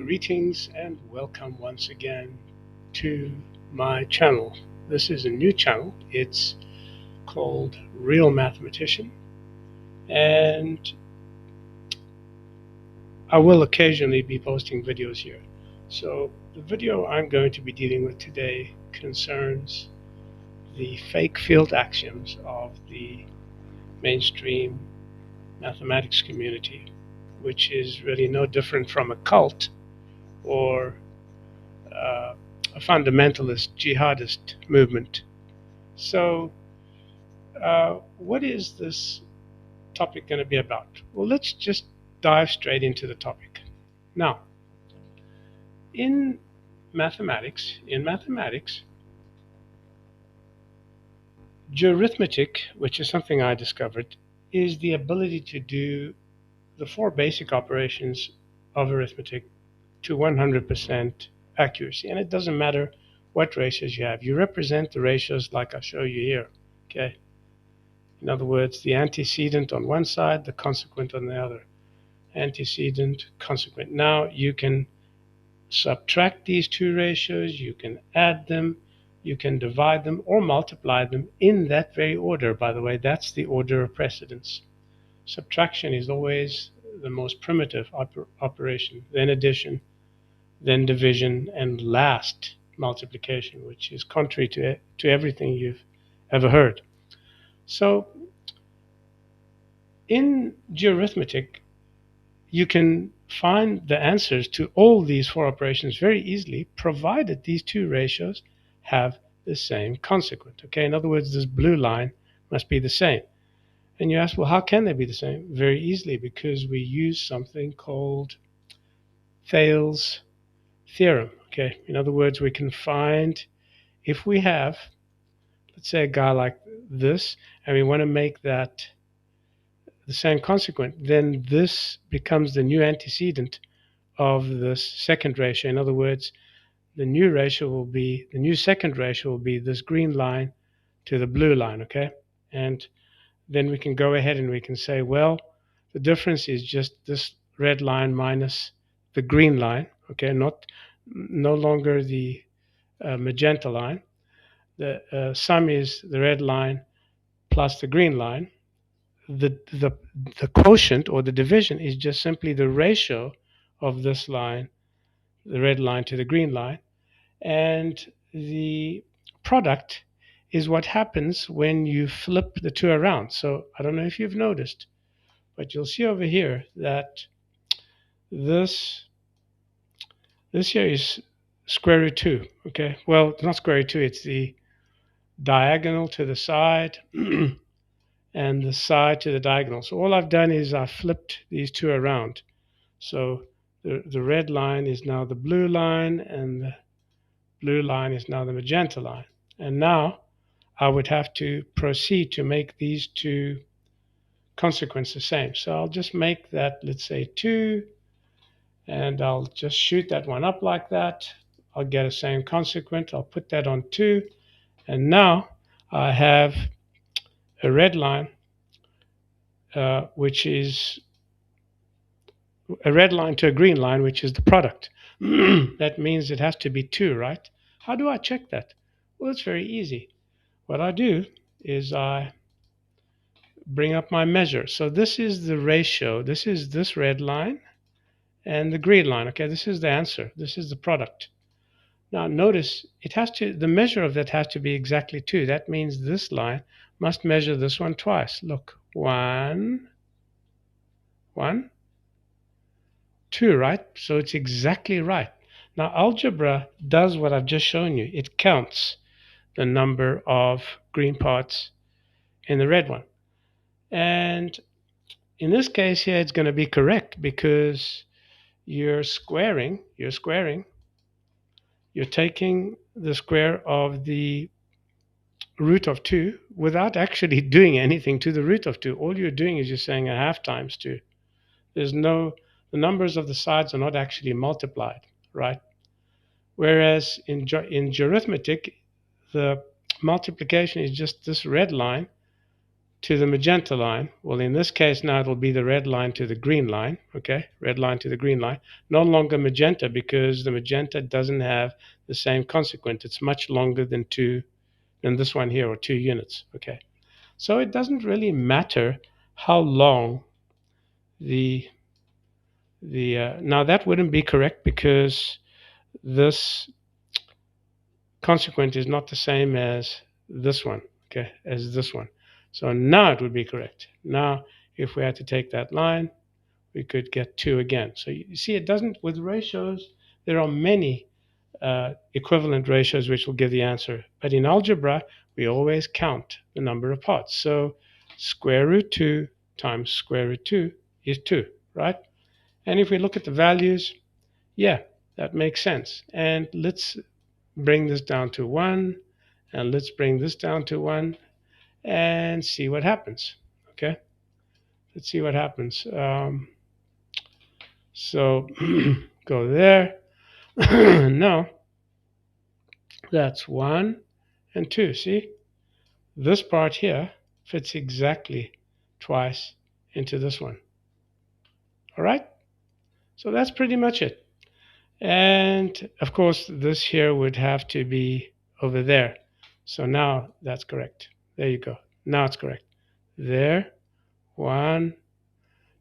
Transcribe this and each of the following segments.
Greetings and welcome once again to my channel. This is a new channel. It's called Real Mathematician, and I will occasionally be posting videos here. So the video I'm going to be dealing with today concerns the fake field axioms of the mainstream mathematics community, which is really no different from a cult or uh, a fundamentalist jihadist movement. So, what is this topic going to be about? Well, let's just dive straight into the topic. Now, in in mathematics, geoarithmetic, which is something I discovered, is the ability to do the four basic operations of arithmetic to 100% accuracy. And it doesn't matter what ratios you have. You represent the ratios like I show you here. Okay. In other words, the antecedent on one side, the consequent on the other. Antecedent, consequent. Now you can subtract these two ratios, you can add them, you can divide them or multiply them in that very order. By the way, that's the order of precedence. Subtraction is always the most primitive operation, then addition, then division, and last multiplication, which is contrary to everything you've ever heard. So in geoarithmetic, you can find the answers to all these four operations very easily, provided these two ratios have the same consequent. Okay, in other words, this blue line must be the same. And you ask, well, how can they be the same? Very easily, because we use something called Thales' theorem. Okay, in other words, we can find if we have, let's say, a guy like this, and we want to make that the same consequent, then this becomes the new antecedent of this second ratio. In other words, the new second ratio will be this green line to the blue line, okay? And then we can go ahead and we can say, well, the difference is just this red line minus the green line, okay? No longer the magenta line. The sum is the red line plus the green line. The quotient or the division is just simply the ratio of this line, the red line to the green line, and the product is what happens when you flip the two around. So I don't know if you've noticed, but you'll see over here that this here is square root 2, okay? Well, it's not square root 2, it's the diagonal to the side and the side to the diagonal. So all I've done is I've flipped these two around. So the red line is now the blue line, and the blue line is now the magenta line. And now I would have to proceed to make these two consequences the same. So I'll just make that, let's say 2, and I'll just shoot that one up like that. I'll get a same consequent. I'll put that on 2, and now I have a red line, which is a red line to a green line, which is the product. That means it has to be 2, right? How do I check that? Well, it's very easy. What I do is I bring up my measure. So this is the ratio. This is this red line and the green line. Okay, this is the answer. This is the product. Now notice the measure of that has to be exactly 2. That means this line must measure this one twice. Look, 1, 1, 2, right? So it's exactly right. Now algebra does what I've just shown you. It counts the number of green parts in the red one. And in this case here, it's going to be correct because you're taking the square of the root of 2 without actually doing anything to the root of 2. All you're doing is you're saying a half times 2. The numbers of the sides are not actually multiplied, right? Whereas in geoarithmetic, the multiplication is just this red line to the magenta line. Well, in this case, now it will be the red line to the green line. Okay, red line to the green line. No longer magenta because the magenta doesn't have the same consequent. It's much longer than this one here, or 2 units. Okay, so it doesn't really matter how long the now that wouldn't be correct because this consequent is not the same as this one, okay, as this one. So now it would be correct. Now, if we had to take that line, we could get 2 again. So you see, it doesn't, with ratios, there are many equivalent ratios which will give the answer. But in algebra, we always count the number of parts. So square root 2 times square root 2 is 2, right? And if we look at the values, yeah, that makes sense. And let's bring this down to 1, and let's bring this down to 1 and see what happens. Okay, let's see what happens. So go there. Now that's 1 and 2. See, this part here fits exactly twice into this one. All right, so that's pretty much it. And of course, this here would have to be over there. So now that's correct. There you go. Now it's correct. There, 1,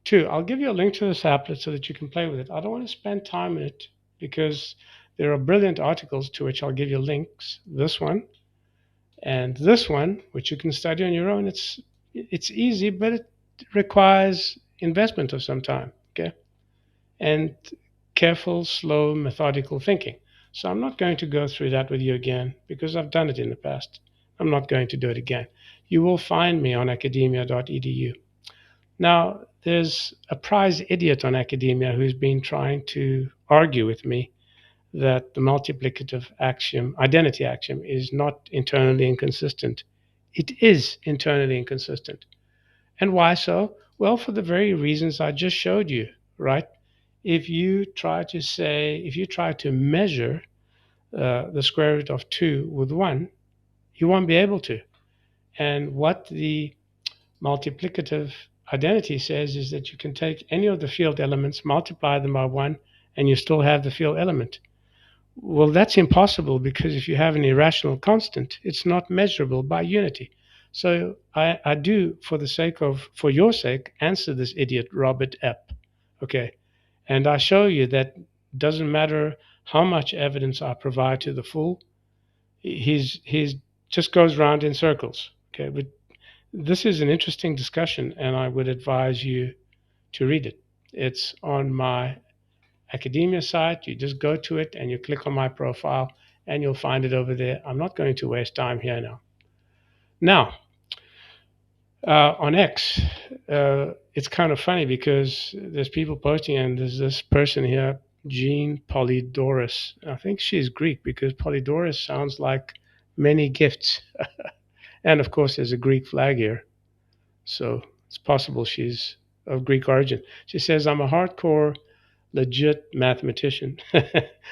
2. I'll give you a link to this applet so that you can play with it. I don't want to spend time in it because there are brilliant articles to which I'll give you links. This one and this one, which you can study on your own. It's easy, but it requires investment of some time. Okay, and careful, slow, methodical thinking. So I'm not going to go through that with you again because I've done it in the past. I'm not going to do it again. You will find me on academia.edu. Now, there's a prize idiot on academia who's been trying to argue with me that the multiplicative axiom, identity axiom, is not internally inconsistent. It is internally inconsistent. And why so? Well, for the very reasons I just showed you, right? If you try to measure the square root of 2 with 1, you won't be able to. And what the multiplicative identity says is that you can take any of the field elements, multiply them by 1, and you still have the field element. Well, that's impossible because if you have an irrational constant, it's not measurable by unity. So I do, for your sake, answer this idiot Robert Epp. Okay, and I show you that doesn't matter how much evidence I provide to the fool, he's just goes round in circles. Okay, but this is an interesting discussion, and I would advise you to read it. It's on my academia site. You just go to it and you click on my profile, and you'll find it over there. I'm not going to waste time here now. Now, on X, it's kind of funny because there's people posting, and there's this person here, Jean Polydoros. I think she's Greek because Polydoros sounds like many gifts. And of course, there's a Greek flag here. So it's possible she's of Greek origin. She says, I'm a hardcore, legit mathematician.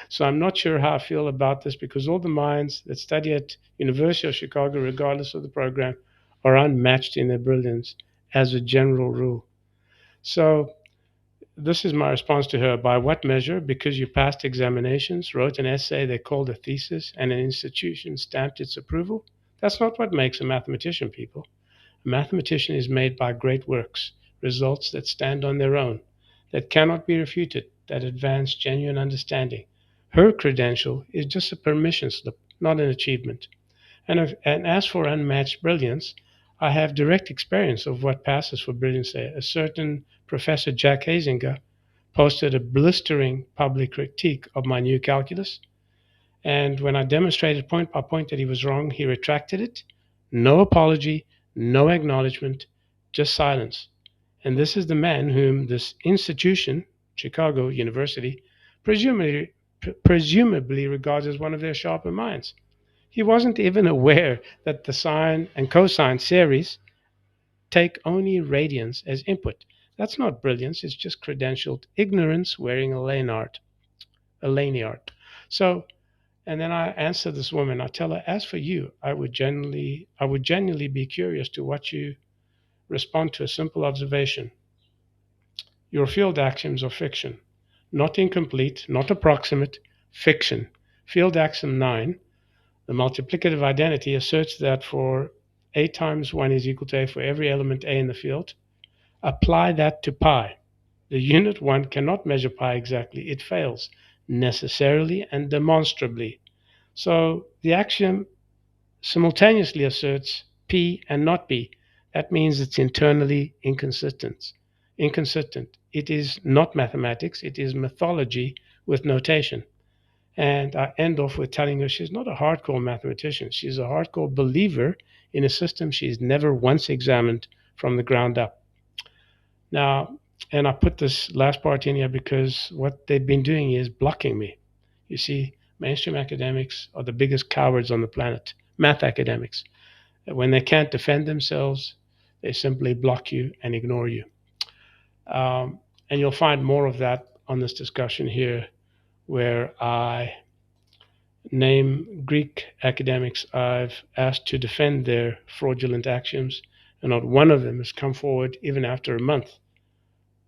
So I'm not sure how I feel about this because all the minds that study at University of Chicago, regardless of the program, are unmatched in their brilliance as a general rule. So this is my response to her. By what measure? Because you passed examinations, wrote an essay they called a thesis, and an institution stamped its approval? That's not what makes a mathematician, people. A mathematician is made by great works, results that stand on their own, that cannot be refuted, that advance genuine understanding. Her credential is just a permission slip, not an achievement. And as for unmatched brilliance, I have direct experience of what passes for brilliance there. A certain Professor Jack Hazinger posted a blistering public critique of my new calculus. And when I demonstrated point by point that he was wrong, he retracted it. No apology, no acknowledgement, just silence. And this is the man whom this institution, Chicago University, presumably regards as one of their sharper minds. He wasn't even aware that the sine and cosine series take only radians as input. That's not brilliance, it's just credentialed ignorance wearing a lanyard. A lanyard. So, and then I answer this woman. I tell her, as for you, I would genuinely be curious to what you respond to a simple observation. Your field axioms are fiction, not incomplete, not approximate, fiction. Field axiom 9, the multiplicative identity, asserts that for A times 1 is equal to A for every element A in the field. Apply that to pi. The unit 1 cannot measure pi exactly. It fails necessarily and demonstrably. So the axiom simultaneously asserts P and not P. That means it's internally inconsistent. Inconsistent. It is not mathematics, it is mythology with notation. And I end off with telling her she's not a hardcore mathematician. She's a hardcore believer in a system she's never once examined from the ground up. Now, and I put this last part in here because what they've been doing is blocking me. You see, mainstream academics are the biggest cowards on the planet, math academics. When they can't defend themselves, they simply block you and ignore you. And you'll find more of that on this discussion here, where I name Greek academics I've asked to defend their fraudulent axioms, and not one of them has come forward, even after a month,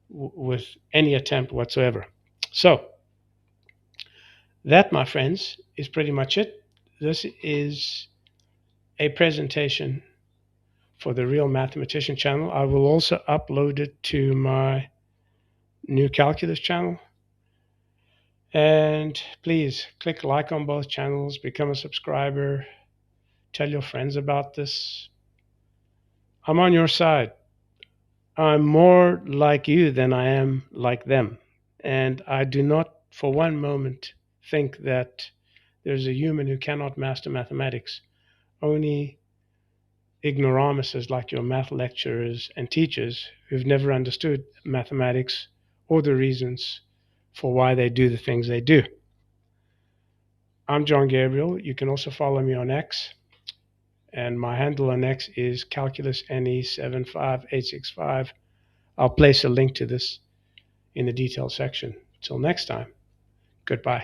with any attempt whatsoever. So, that, my friends, is pretty much it. This is a presentation for the Real Mathematician channel. I will also upload it to my new calculus channel. And please click like on both channels, become a subscriber, tell your friends about this. I'm on your side. I'm more like you than I am like them. And I do not for one moment think that there's a human who cannot master mathematics. Only ignoramuses like your math lecturers and teachers who've never understood mathematics or the reasons for why they do the things they do. I'm John Gabriel. You can also follow me on X, and my handle on X is calculusne75865. I'll place a link to this in the details section. Till next time, goodbye.